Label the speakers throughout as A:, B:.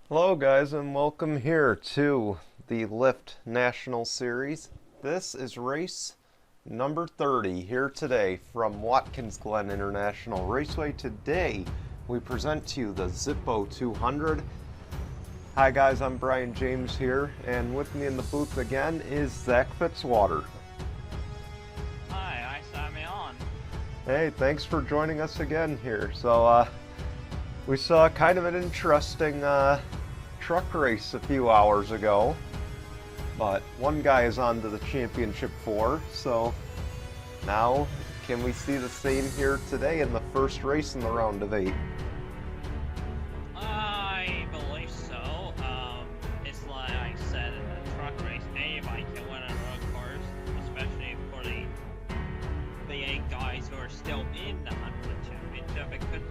A: Hello guys and welcome here to the Lyft National Series. This is race number 30 here today from Watkins, Glen International Raceway. Today we present to you the Zippo 200. Hi guys, I'm Brian James here, and with me in the booth again is Zach Fitzwater.
B: Hi, I saw me on.
A: Hey, thanks for joining us again here. So we saw kind of an interesting truck race a few hours ago, but one guy is on to the championship 4, so now can we see the same here today in the first race in the round of 8?
B: I believe so. It's like I said in the truck race, anybody can win a road course, especially for the 8 guys who are still in the 100 championship. It could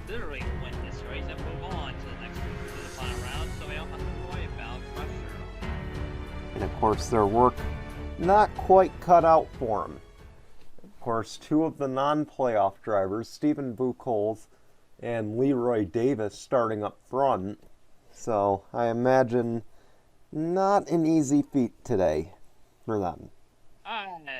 B: literally win this race and move on to the next to the final round, so we don't have to worry about pressure.
A: And of course their work not quite cut out for them. Of course, 2 of the non-playoff drivers, Stephen Buchholz and Leroy Davis, starting up front. So I imagine not an easy feat today for them.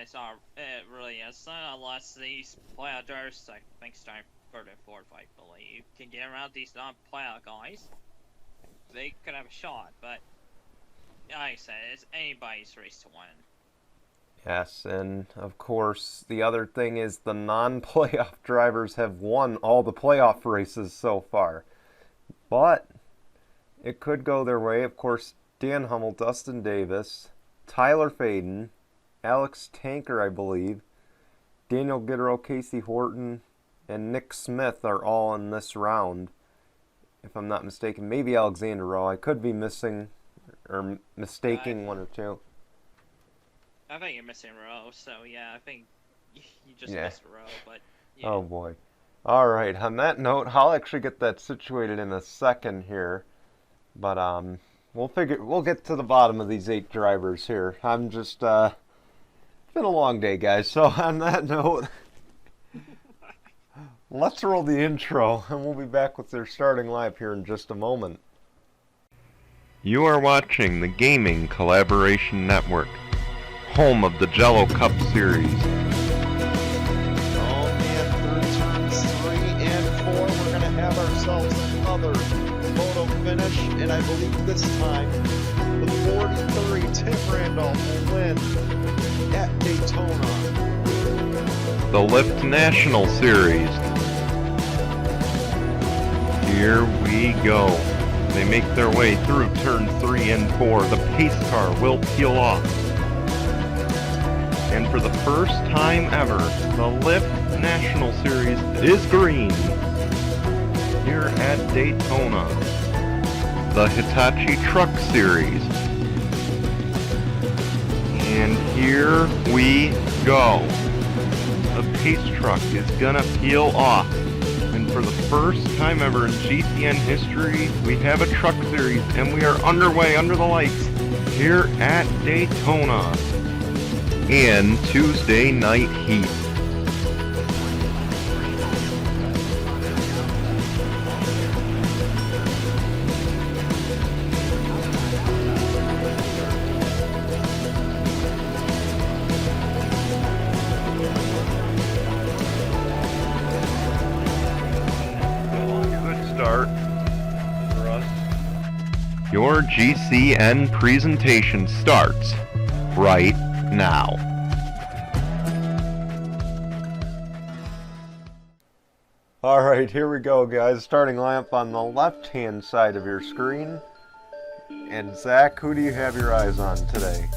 B: It's not, it really isn't, unless these playoff drivers, I think, start further forward, I believe, can get around these non-playoff guys. They could have a shot, but like I said, it's anybody's race to win.
A: Yes, and of course, the other thing is the non-playoff drivers have won all the playoff races so far. But it could go their way. Of course, Dan Hummel, Dustin Davis, Tyler Faden, Alex Tanker, I believe, Daniel Gitterow, Casey Horton, and Nick Smith are all in this round, if I'm not mistaken. Maybe Alexander Rowe. I could be missing or mistaking one or two.
B: I think you're missing Rowe, so yeah, I think you just
A: Yeah.
B: missed Rowe, but yeah.
A: Oh boy. All right. On that note, I'll actually get that situated in a second here, but we'll get to the bottom of these 8 drivers here. I'm just it's been a long day, guys. So on that note, let's roll the intro, and we'll be back with their starting lineup here in just a moment. You are watching the Gaming Collaboration Network, home of the Jello Cup Series.
C: Oh man, through turns 3 and 4, we're going to have ourselves another photo finish, and I believe this time the 43 Tim Randolph will win at Daytona.
A: The Lyft National Series. Here we go. They make their way through turn 3 and 4. The pace car will peel off. And for the first time ever, the Lyft National Series is green here at Daytona. The Hitachi Truck Series. And here we go. The pace truck is gonna peel off. And for the first time ever in GCN history, we have a truck series, and we are underway under the lights here at Daytona in Tuesday night heat. Start for us. Your GCN presentation starts right now. All right, here we go, guys. Starting lineup on the left-hand side of your screen. And Zach, who do you have your eyes on today?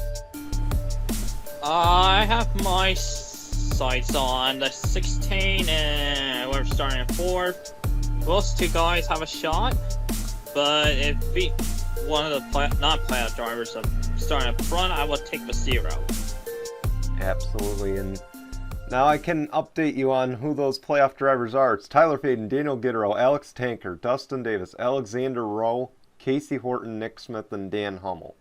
B: I have my sights on the 16, and we're starting at 4th. Those 2 guys have a shot, but if one of the non-playoff drivers starting up front, I will take the 0.
A: Absolutely, and now I can update you on who those playoff drivers are. It's Tyler Faden, Daniel Gitterow, Alex Tanker, Dustin Davis, Alexander Rowe, Casey Horton, Nick Smith, and Dan Hummel.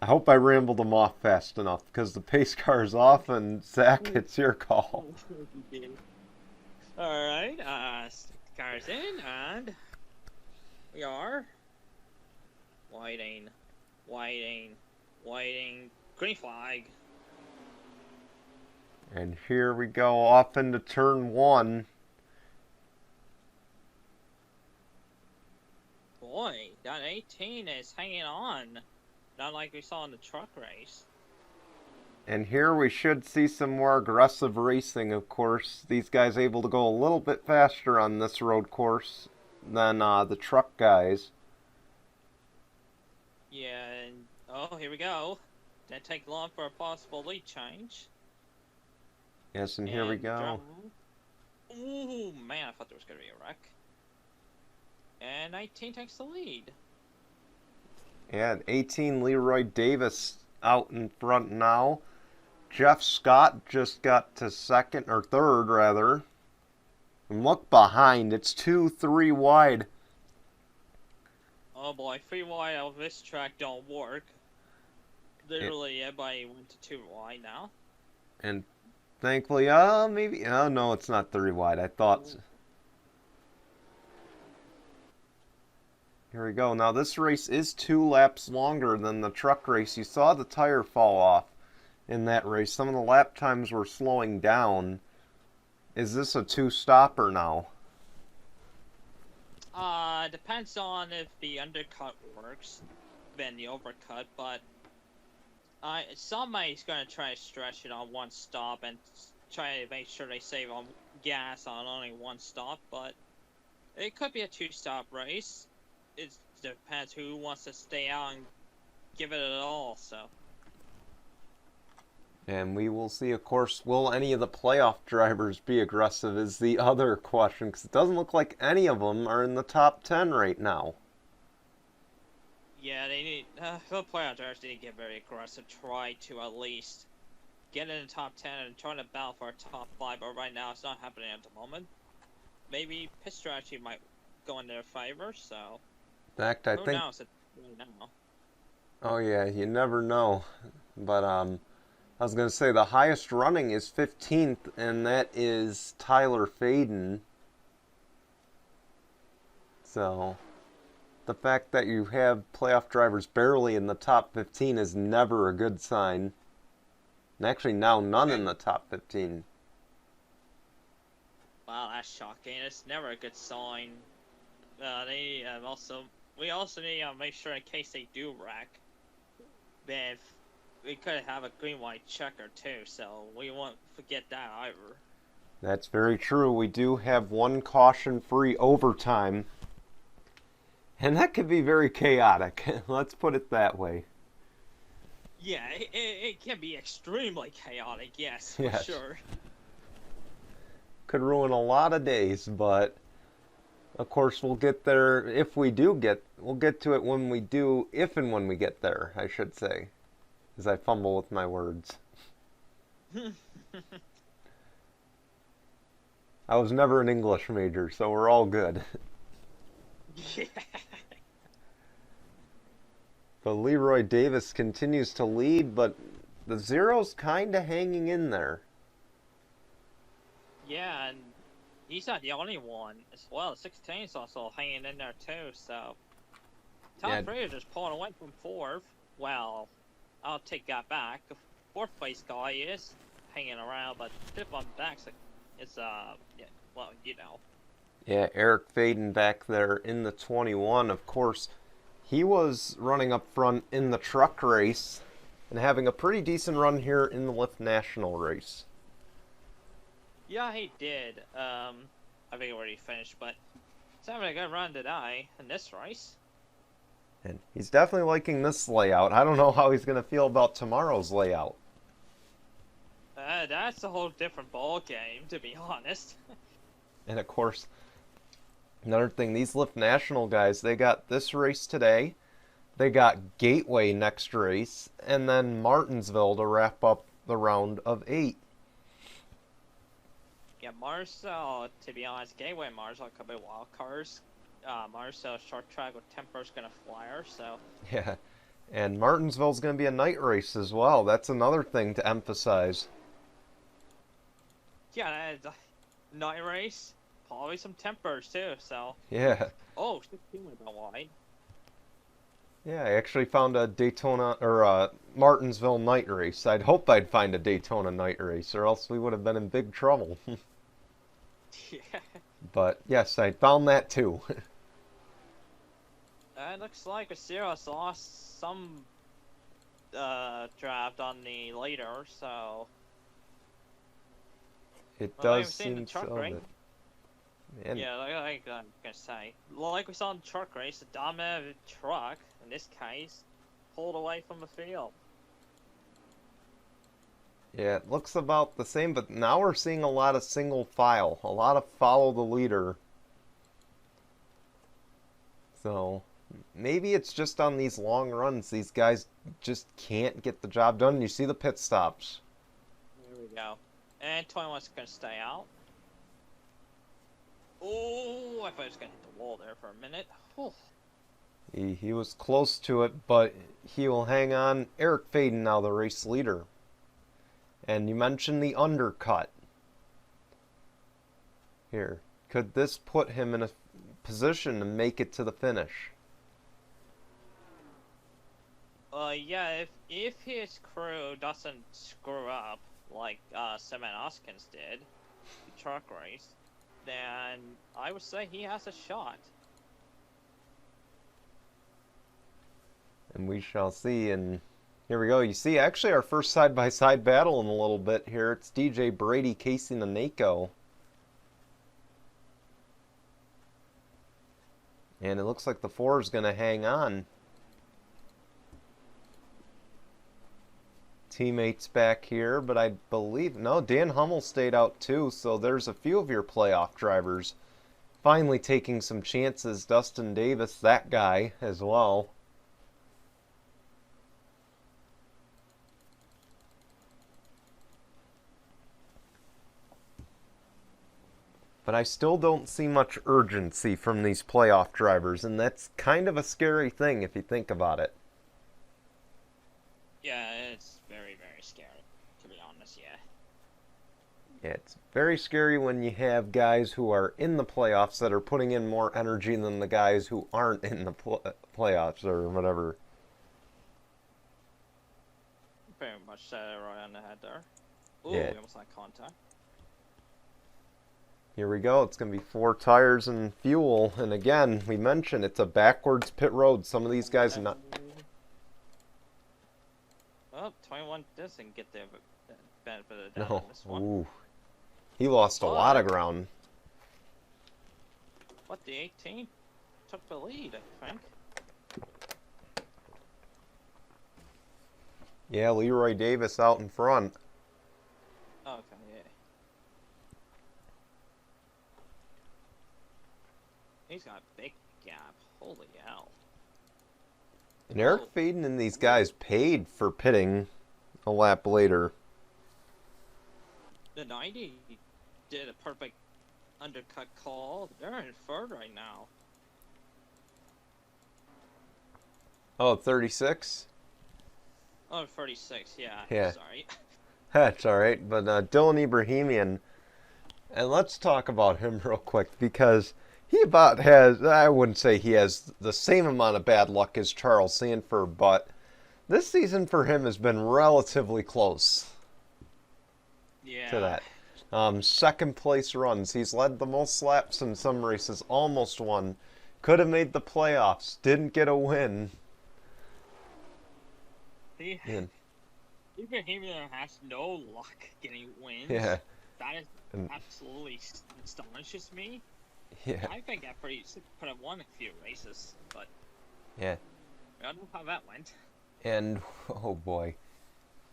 A: I hope I rambled them off fast enough, because the pace car is off, and Zach, it's your call.
B: Alright, car's in, and We are. Waiting. Waiting. Waiting. Green flag.
A: And here we go off into turn 1.
B: Boy, that 18 is hanging on. Not like we saw in the truck race.
A: And here we should see some more aggressive racing, of course. These guys able to go a little bit faster on this road course than the truck guys.
B: Yeah, and oh, here we go. Didn't take long for a possible lead change.
A: Yes, and here we go.
B: Ooh, man, I thought there was going to be a wreck. And 19 takes the lead.
A: Yeah, 18 Leroy Davis out in front now. Jeff Scott just got to second, or third rather. And look behind, it's 2-3 wide.
B: Oh boy, 3 wide on this track don't work. Literally, everybody went to 2 wide now.
A: And thankfully, maybe, oh no, it's not 3 wide, I thought. Here we go. Now this race is 2 laps longer than the truck race. You saw the tire fall off in that race. Some of the lap times were slowing down. Is this a 2-stopper now?
B: Depends on if the undercut works, then the overcut, but somebody's gonna try to stretch it on 1 stop and try to make sure they save on gas on only 1 stop, but it could be a 2-stop race. It depends who wants to stay out and give it all, so.
A: And we will see, of course, will any of the playoff drivers be aggressive is the other question, because it doesn't look like any of them are in the top 10 right now.
B: Yeah, they need, the playoff drivers need to get very aggressive, try to at least get in the top 10 and try to battle for a top 5, but right now it's not happening at the moment. Maybe pit strategy might go in their favor, so.
A: In fact, I
B: Who
A: think...
B: knows? Now.
A: Oh yeah, you never know. But I was going to say the highest running is 15th, and that is Tyler Faden. So the fact that you have playoff drivers barely in the top 15 is never a good sign. And actually now none in the top 15.
B: Wow, that's shocking. It's never a good sign. We also need to make sure in case they do wreck, then we could have a green-white checker too, so we won't forget that either.
A: That's very true. We do have 1 caution-free overtime. And that could be very chaotic. Let's put it that way.
B: Yeah, it can be extremely chaotic, yes, for
A: Yes.
B: sure.
A: Could ruin a lot of days, but of course we'll get there if we do we'll get to it when we do, if and when we get there, I should say, as I fumble with my words. I was never an English major, so we're all good.
B: Yeah.
A: But Leroy Davis continues to lead, but the zero's kind of hanging in there.
B: Yeah, and he's not the only one as well. 16's also hanging in there too, so. Tom Fraser just pulling away from 4th. Well, I'll take that back. The 4th place guy is hanging around, but 5th on back is, yeah, well, you know.
A: Yeah, Eric Faden back there in the 21, of course. He was running up front in the truck race and having a pretty decent run here in the Lyft National race.
B: Yeah, he did. I think he already finished, but he's having a good run today in this race.
A: And he's definitely liking this layout. I don't know how he's going to feel about tomorrow's layout.
B: That's a whole different ball game, to be honest.
A: And of course, another thing, these Lyft National guys, they got this race today. They got Gateway next race, and then Martinsville to wrap up the round of 8.
B: Yeah, Marcel, to be honest, Gateway Marcel could be wild cards. Marcel short track with Temper's gonna flyer, so.
A: Yeah, and Martinsville's going to be a night race as well. That's another thing to emphasize.
B: Yeah, that is a night race. probably some tempers too. So,
A: Yeah.
B: oh, 16 went about wide.
A: Yeah, I actually found a Daytona or a Martinsville night race. I'd hoped I'd find a Daytona night race, or else we would have been in big trouble.
B: Yeah.
A: But yes, I found that too.
B: It looks like Aceros lost some draft on the later, so
A: It
B: well, like
A: does
B: we see in the
A: seem
B: truck
A: so.
B: race.
A: And
B: Yeah, like I'm gonna say, like we saw in the truck race, the dominant truck in this case pulled away from the field.
A: yeah, it looks about the same, but now we're seeing a lot of single file, a lot of follow the leader. So maybe it's just on these long runs, these guys just can't get the job done. You see the pit stops.
B: There we go. And 21's gonna stay out. Oh, I thought I was gonna hit the wall there for a minute. Whew.
A: He was close to it, but he will hang on. Eric Faden now the race leader. And you mentioned the undercut. Here, could this put him in a position to make it to the finish?
B: Yeah, if his crew doesn't screw up like Semen Oskins did, the truck race, then I would say he has a shot.
A: And we shall see. And here we go. You see, actually, our first side-by-side battle in a little bit here. It's DJ Brady, Casey Naneko. And it looks like the 4 is going to hang on. Teammates back here, but I believe... No, Dan Hummel stayed out too, so there's a few of your playoff drivers finally taking some chances. Dustin Davis, that guy, as well. But I still don't see much urgency from these playoff drivers, and that's kind of a scary thing if you think about it.
B: Yeah, it's very, very scary, to be honest, yeah.
A: Yeah, it's very scary when you have guys who are in the playoffs that are putting in more energy than the guys who aren't in the playoffs or whatever.
B: Very much right on the head there. Ooh,
A: Yeah.
B: we almost had contact.
A: Here we go. It's going to be 4 tires and fuel. And again, we mentioned it's a backwards pit road. Some of these guys are not...
B: Oh, 21 doesn't get the benefit of the doubt
A: No.
B: on this one.
A: Ooh. He lost a lot of ground.
B: What, the 18 took the lead, I think.
A: Yeah, Leroy Davis out in front.
B: Okay, yeah. He's got a big gap. Holy hell.
A: And Eric Faden and these guys paid for pitting a lap later.
B: The 90 did a perfect undercut call. They're in third right now.
A: Oh, 36?
B: Oh, 36, yeah.
A: Yeah.
B: Sorry.
A: That's all right. But Dylan Ibrahimian, and let's talk about him real quick because he about has, I wouldn't say he has the same amount of bad luck as Charles Sanford, but this season for him has been relatively close
B: Yeah.
A: to that. Second place runs. He's led the most laps in some races, almost won. Could have made the playoffs, didn't get a win. Yeah.
B: Ibrahimian has no luck getting wins.
A: Yeah.
B: That is
A: And-
B: absolutely astonishes me.
A: Yeah.
B: I think I could have won a few races, but
A: Yeah.
B: I don't know how that went.
A: And, oh boy.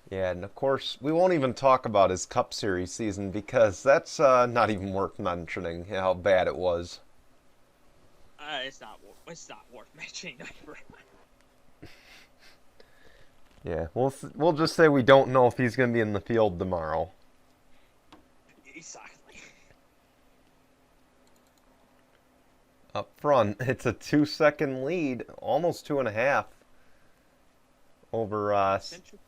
A: Yeah, and of course, we won't even talk about his Cup Series season because that's not even worth mentioning how bad it was.
B: It's not worth mentioning.
A: Yeah, we'll just say we don't know if he's going to be in the field tomorrow.
B: Exactly.
A: Up front, it's a 2-second lead, almost 2.5 over
B: That's interesting.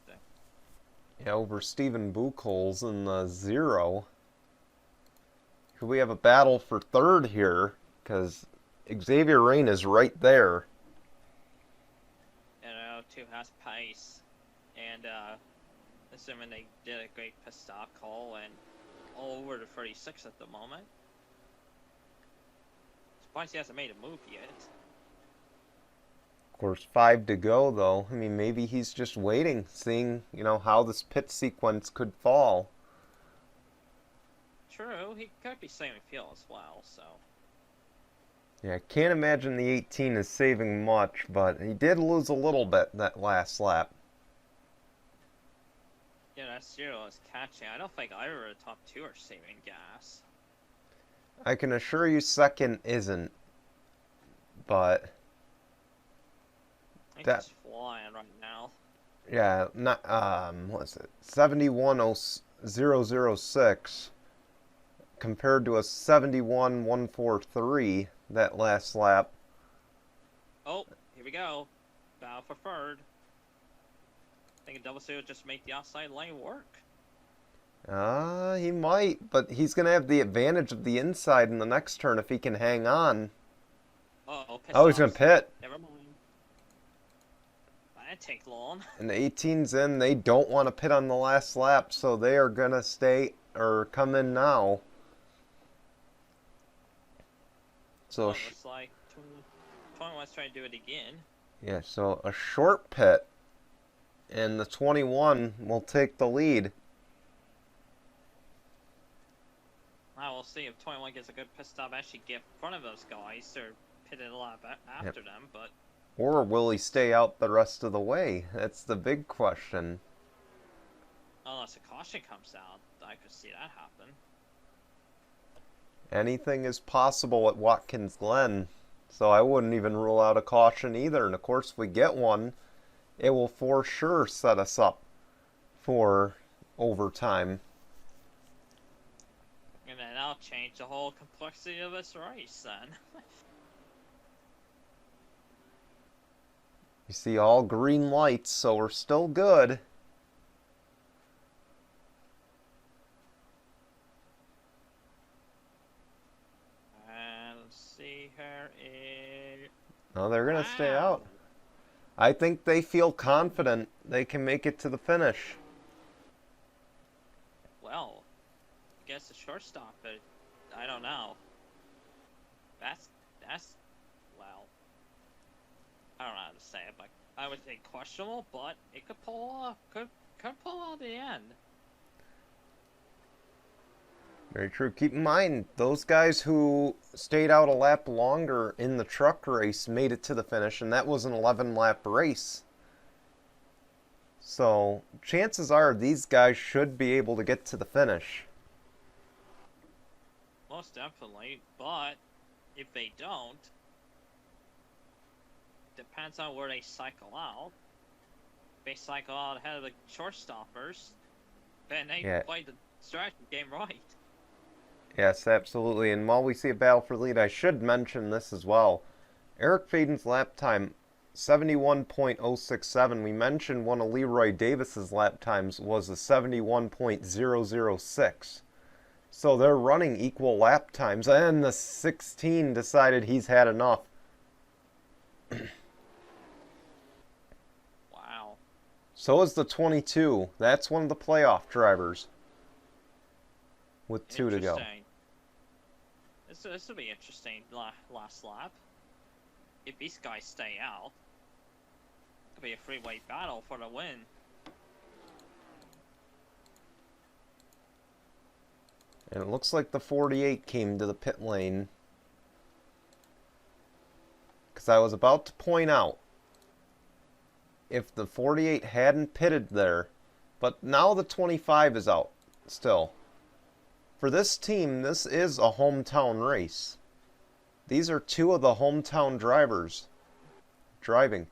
A: over Stephen Buchholz in the 0, Could we have a battle for third here? Because Xavier Rain is right there.
B: You know, 2 has pace. And, assuming they did a great pit stop call and all over the 36 at the moment. Surprised he hasn't made a move yet.
A: Of course, 5 to go, though. I mean, maybe he's just waiting, seeing, how this pit sequence could fall.
B: True, he could be saving fuel as well, so.
A: Yeah, I can't imagine the 18 is saving much, but he did lose a little bit that last lap.
B: Yeah, that 0 is catching. I don't think either of the top 2 are saving gas.
A: I can assure you second isn't, but
B: He's
A: that,
B: just flying right now.
A: yeah, not what's it? 71.006 compared to a 71.143 that last lap.
B: Oh, here we go. Battle for third. I think a double C would just make the outside lane work.
A: He might, but he's going to have the advantage of the inside in the next turn if he can hang on.
B: Uh-oh, pit
A: Oh, he's going to
B: stops.
A: pit.
B: Never mind. That didn't take long.
A: And the 18's in. They don't want to pit on the last lap, so they are going to stay or come in now. So,
B: Looks like 21's trying to do it again.
A: yeah, so a short pit, and the 21 will take the lead.
B: Now we'll see if 21 gets a good pit stop, actually get in front of those guys. They're pitted a lot after them, but...
A: Or will he stay out the rest of the way? That's the big question.
B: Unless a caution comes out, I could see that happen.
A: Anything is possible at Watkins Glen, so I wouldn't even rule out a caution either. And of course, if we get one, it will for sure set us up for overtime.
B: And then that'll change the whole complexity of this race then.
A: You see all green lights, so we're still good.
B: And let's see here is...
A: No, they're going to stay out. I think they feel confident they can make it to the finish.
B: Well, I guess the shortstop, but I don't know. That's well, I don't know how to say it, but I would say questionable, but it could pull off, could pull out the end.
A: Very true. Keep in mind, those guys who stayed out a lap longer in the truck race made it to the finish, and that was an 11-lap race. So, chances are these guys should be able to get to the finish.
B: Most definitely, but if they don't, depends on where they cycle out. If they cycle out ahead of the shortstoppers, then they played the strategy game right.
A: Yes, absolutely. And while we see a battle for lead, I should mention this as well. Eric Faden's lap time, 71.067. We mentioned one of Leroy Davis's lap times was a 71.006. So they're running equal lap times, and the 16 decided he's had enough.
B: Wow.
A: So is the 22. That's one of the playoff drivers. With 2 to go.
B: This will be interesting last lap. If these guys stay out, it could be a three-way battle for the win.
A: And it looks like the 48 came to the pit lane. Because I was about to point out, if the 48 hadn't pitted there, but now the 25 is out still. For this team, this is a hometown race. These are 2 of the hometown drivers driving.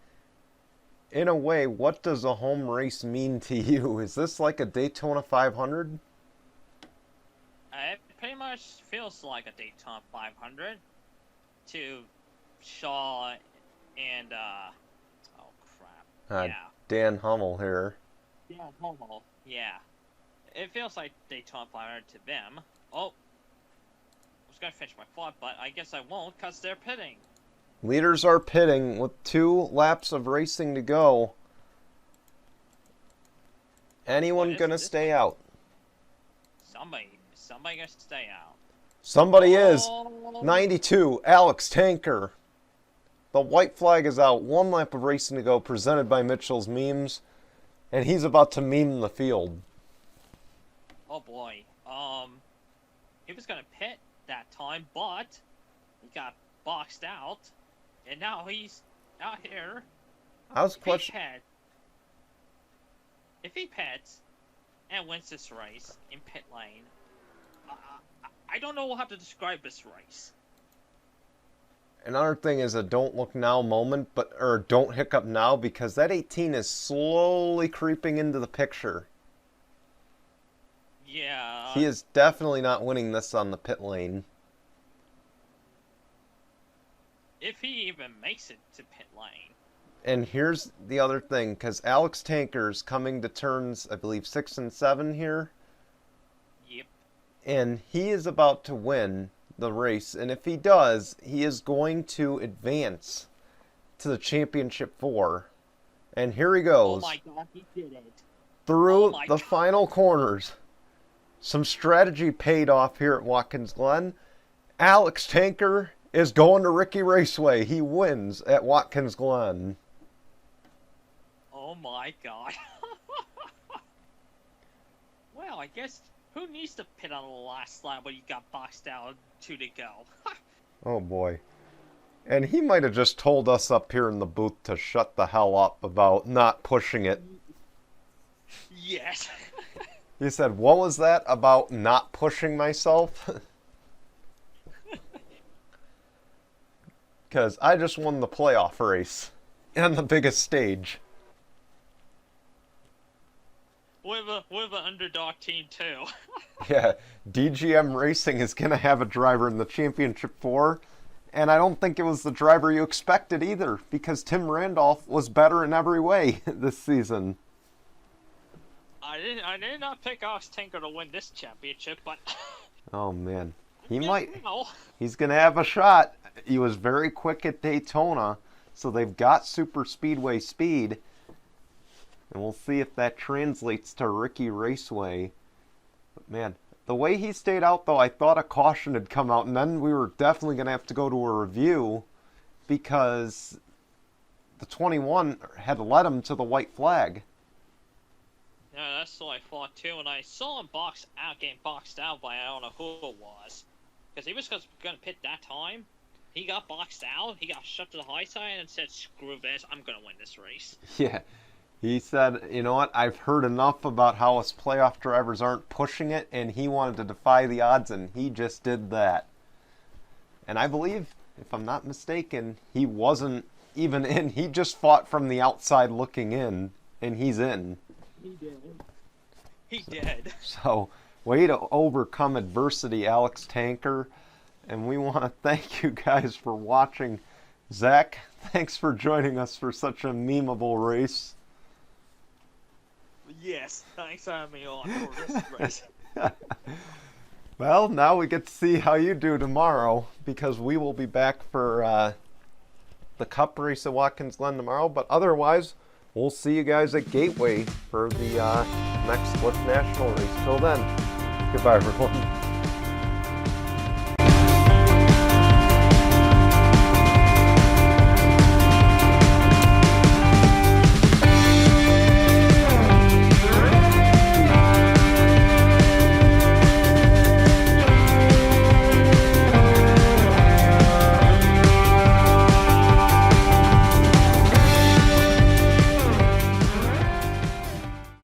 A: In a way, what does a home race mean to you? Is this like a Daytona 500?
B: It pretty much feels like a Daytona 500 to Shaw and, oh crap, yeah.
A: Dan Hummel here.
B: Yeah, Hummel, yeah. It feels like Daytona 500 to them. Oh, gonna finish my thought, but I guess I won't because they're pitting.
A: Leaders are pitting with 2 laps of racing to go. Anyone gonna stay out?
B: Somebody gonna stay out.
A: Somebody is. 92, Alex Tanker. The white flag is out. 1 lap of racing to go, presented by Mitchell's Memes. And he's about to meme the field.
B: Oh boy. He was gonna pit that time, but he got boxed out, and now he's out here.
A: I was questioning.
B: If he pits and wins this race in pit lane, I don't know how to describe this race.
A: Another thing is a don't look now moment, or don't hiccup now, because that 18 is slowly creeping into the picture.
B: Yeah.
A: He is definitely not winning this on the pit lane.
B: If he even makes it to pit lane.
A: And here's the other thing, because Alex Tanker's coming to turns, I believe, 6 and 7 here.
B: Yep.
A: And he is about to win the race, and if he does, he is going to advance to the championship 4. And here he goes.
B: Oh my god, he did it.
A: Through the final corners. Some strategy paid off here at Watkins Glen. Alex Tanker is going to Ricky Raceway. He wins at Watkins Glen.
B: Oh my god. Well, I guess who needs to pit on the last lap when you got boxed out 2 to go?
A: Oh boy. And he might have just told us up here in the booth to shut the hell up about not pushing it.
B: Yes.
A: He said, what was that about not pushing myself? Because I just won the playoff race on the biggest stage.
B: With an underdog team too.
A: Yeah, DGM Racing is going to have a driver in the Championship 4, and I don't think it was the driver you expected either, because Tim Randolph was better in every way this season.
B: I did not pick Alex Tanker to win this championship, but
A: Oh man,
B: know.
A: He's going to have a shot. He was very quick at Daytona, so they've got super speedway speed. And we'll see if that translates to Ricky Raceway. But man, the way he stayed out though, I thought a caution had come out, and then we were definitely going to have to go to a review because the 21 had led him to the white flag.
B: Yeah, that's what I thought too, and I saw him getting boxed out by I don't know who it was. Because he was going to pit that time. He got boxed out, he got shoved to the high side and said, screw this, I'm going to win this race.
A: Yeah. He said, you know what, I've heard enough about how us playoff drivers aren't pushing it, and he wanted to defy the odds, and he just did that. And I believe, if I'm not mistaken, he wasn't even in. He just fought from the outside looking in, and he's in.
B: He did.
A: So, way to overcome adversity, Alex Tanker. And we want to thank you guys for watching. Zach, thanks for joining us for such a memeable race.
B: Yes, thanks for having me on for this race.
A: Well, now we get to see how you do tomorrow, because we will be back for the Cup race at Watkins Glen tomorrow. But otherwise, we'll see you guys at Gateway for the next Lyft National race. Till then, goodbye, everyone.